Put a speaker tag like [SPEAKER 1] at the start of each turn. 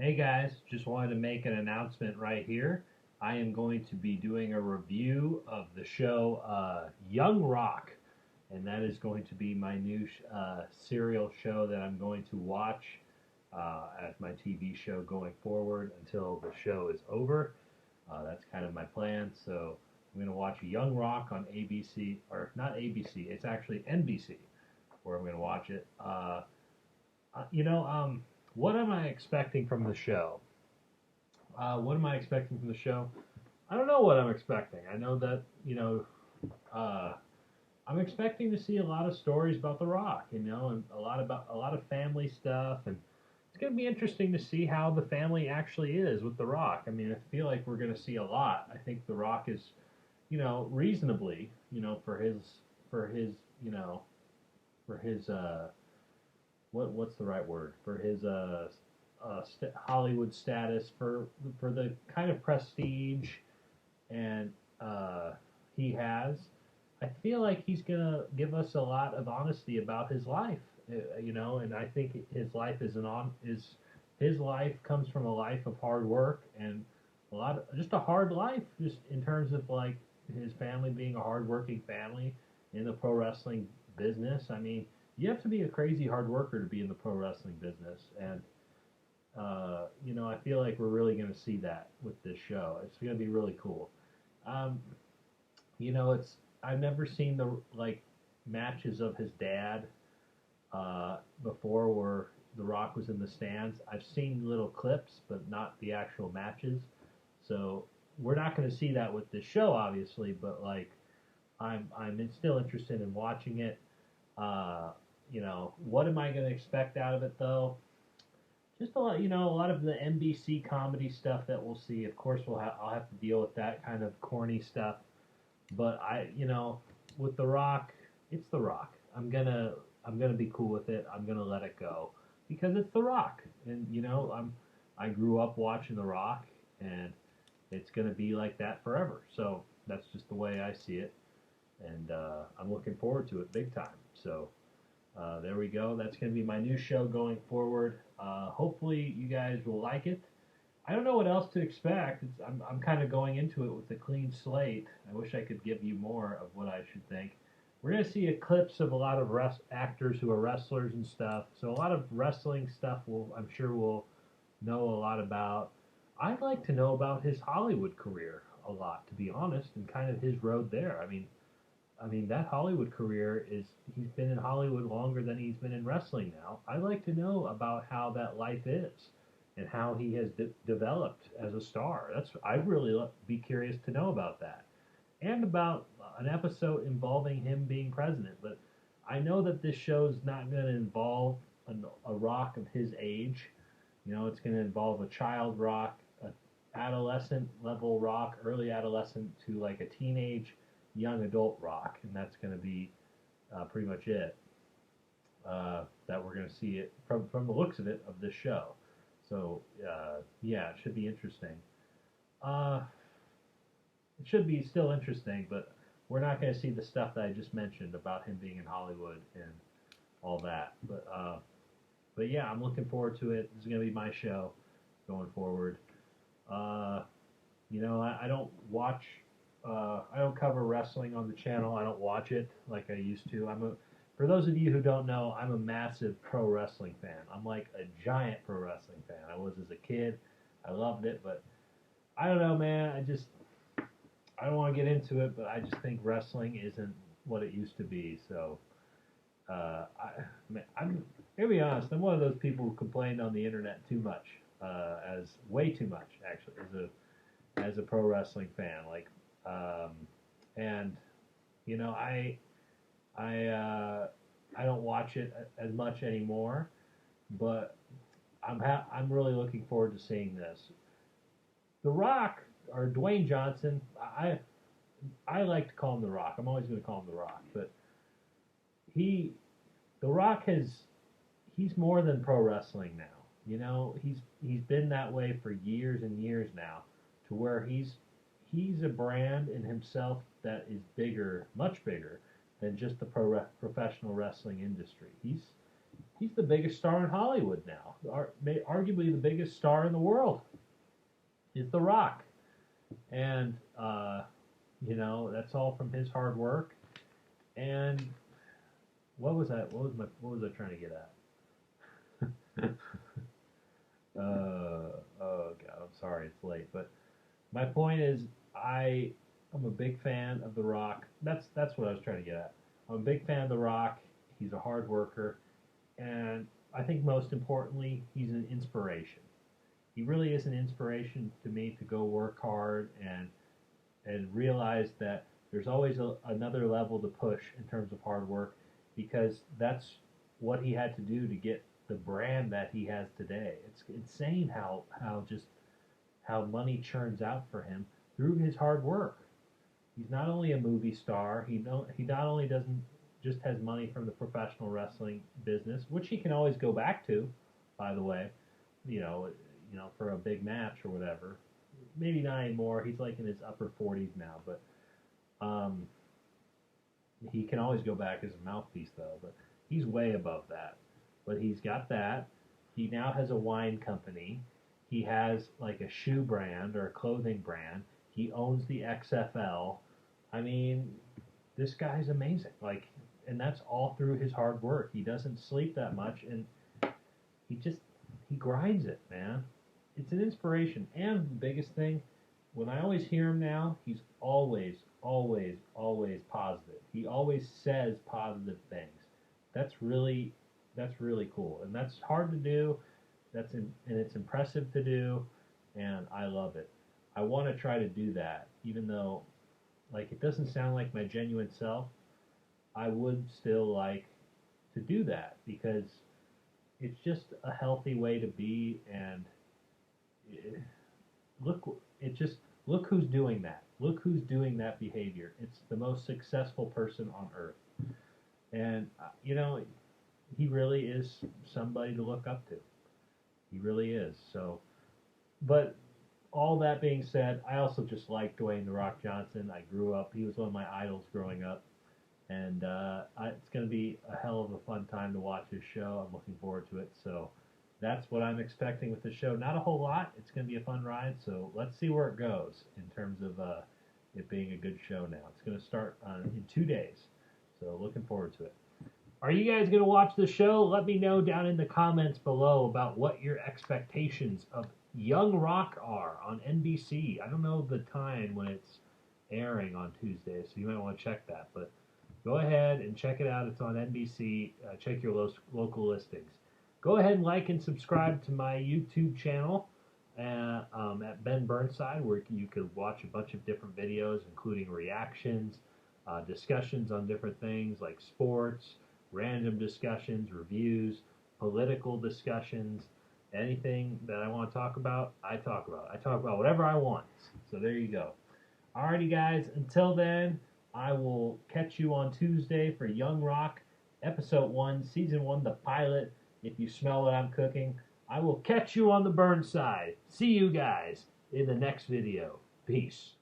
[SPEAKER 1] Hey guys, just wanted to make an announcement right here. I am going to be doing a review of the show Young Rock, and that is going to be my new serial show that I'm going to watch as my TV show going forward until the show is over. That's kind of my plan. So I'm going to watch Young Rock on ABC, or not ABC, it's actually NBC, where I'm going to watch it. Uh, you know, um, what am I expecting from the show? What am I expecting from the show? I don't know what I'm expecting. I know that uh, I'm expecting to see a lot of stories about The Rock, and a lot of family stuff, and it's going to be interesting to see how the family actually is with The Rock. I mean, I feel like we're going to see a lot. I think The Rock is, reasonably, for his, you know, for his what's the right word for his Hollywood status for the kind of prestige and he has. I feel like he's gonna give us a lot of honesty about his life, and I think his life is his life comes from a life of hard work and just a hard life, just in terms of like his family being a hardworking family in the pro wrestling business. I mean, you have to be a crazy hard worker to be in the pro wrestling business, and I feel like we're really going to see that with this show. It's going to be really cool. Um, it's I've never seen the like matches of his dad before where The Rock was in the stands. I've seen little clips, but not the actual matches. So we're not going to see that with this show, obviously. But like, I'm still interested in watching it. What am I going to expect out of it though? Just a lot of the NBC comedy stuff that we'll see. Of course, I'll have to deal with that kind of corny stuff. But with The Rock, it's The Rock. I'm gonna be cool with it. I'm gonna let it go because it's The Rock, and I grew up watching The Rock, and it's gonna be like that forever. So that's just the way I see it, and I'm looking forward to it big time. So there we go. That's going to be my new show going forward. Hopefully, you guys will like it. I don't know what else to expect. I'm kind of going into it with a clean slate. I wish I could give you more of what I should think. We're going to see a clips of a lot of actors who are wrestlers and stuff. So a lot of wrestling stuff I'm sure we'll know a lot about. I'd like to know about his Hollywood career a lot, to be honest, and kind of his road there. I mean, that Hollywood career he's been in Hollywood longer than he's been in wrestling now. I'd like to know about how that life is and how he has developed as a star. I'd really be curious to know about that and about an episode involving him being president. But I know that this show's not going to involve a Rock of his age. It's going to involve a child Rock, a adolescent level Rock, early adolescent to like a teenage young adult Rock, and that's going to be pretty much it. That we're going to see it from the looks of it of this show. So yeah, it should be interesting. Uh, it should be still interesting, but we're not going to see the stuff that I just mentioned about him being in Hollywood and all that. But yeah, I'm looking forward to it. This is going to be my show going forward. Uh, I don't watch. I don't cover wrestling on the channel. I don't watch it like I used to. For those of you who don't know, I'm a massive pro wrestling fan. I'm like a giant pro wrestling fan. I was as a kid. I loved it, but I don't know, man. I don't want to get into it, but I just think wrestling isn't what it used to be. So I'm gonna be honest. I'm one of those people who complained on the internet too much, as way too much actually, as a pro wrestling fan. Um, and you know, I I don't watch it as much anymore, but I'm really looking forward to seeing this. The Rock or Dwayne Johnson, I like to call him The Rock. I'm always going to call him The Rock, but he The Rock he's more than pro wrestling now. He's been that way for years and years now, to where he's a brand in himself that is bigger, much bigger than just the professional wrestling industry. He's the biggest star in Hollywood now. Arguably the biggest star in the world is The Rock. And, that's all from his hard work. And what was that? What was I trying to get at? Oh God, I'm sorry it's late. But my point is, I'm a big fan of The Rock. That's what I was trying to get at. I'm a big fan of The Rock. He's a hard worker, and I think most importantly, he's an inspiration. He really is an inspiration to me to go work hard and realize that there's always another level to push in terms of hard work, because that's what he had to do to get the brand that he has today. It's insane how money churns out for him through his hard work. He's not only a movie star. He not only doesn't just has money from the professional wrestling business, which he can always go back to, by the way, for a big match or whatever. Maybe not anymore. He's like in his upper 40s now, but he can always go back as a mouthpiece though. But he's way above that. But he's got that. He now has a wine company. He has like a shoe brand or a clothing brand. He owns the XFL. I mean, this guy's amazing. And that's all through his hard work. He doesn't sleep that much, and he grinds it, man. It's an inspiration. And the biggest thing, when I always hear him now, he's always, always, always positive. He always says positive things. That's really cool, and that's hard to do. And it's impressive to do, and I love it. I want to try to do that, even though, it doesn't sound like my genuine self. I would still like to do that because it's just a healthy way to be, and look who's doing that. Look who's doing that behavior. It's the most successful person on earth, and he really is somebody to look up to. He really is. So, but all that being said, I also just like Dwayne "The Rock" Johnson. I grew up. He was one of my idols growing up. And it's going to be a hell of a fun time to watch his show. I'm looking forward to it. So that's what I'm expecting with the show. Not a whole lot. It's going to be a fun ride. So let's see where it goes in terms of it being a good show now. It's going to start in 2 days. So looking forward to it. Are you guys going to watch the show? Let me know down in the comments below about what your expectations of Young Rock are on NBC. I don't know the time when it's airing on Tuesday, so you might want to check that. But go ahead and check it out. It's on NBC. Check your local listings. Go ahead and like and subscribe to my YouTube channel at Ben Burnside, where you could watch a bunch of different videos, including reactions, discussions on different things like sports, random discussions, reviews, political discussions, anything that I want to talk about, I talk about. I talk about whatever I want. So there you go. Alrighty, guys. Until then, I will catch you on Tuesday for Young Rock, Episode 1, Season 1, the pilot. If you smell what I'm cooking, I will catch you on the Burnside. See you guys in the next video. Peace.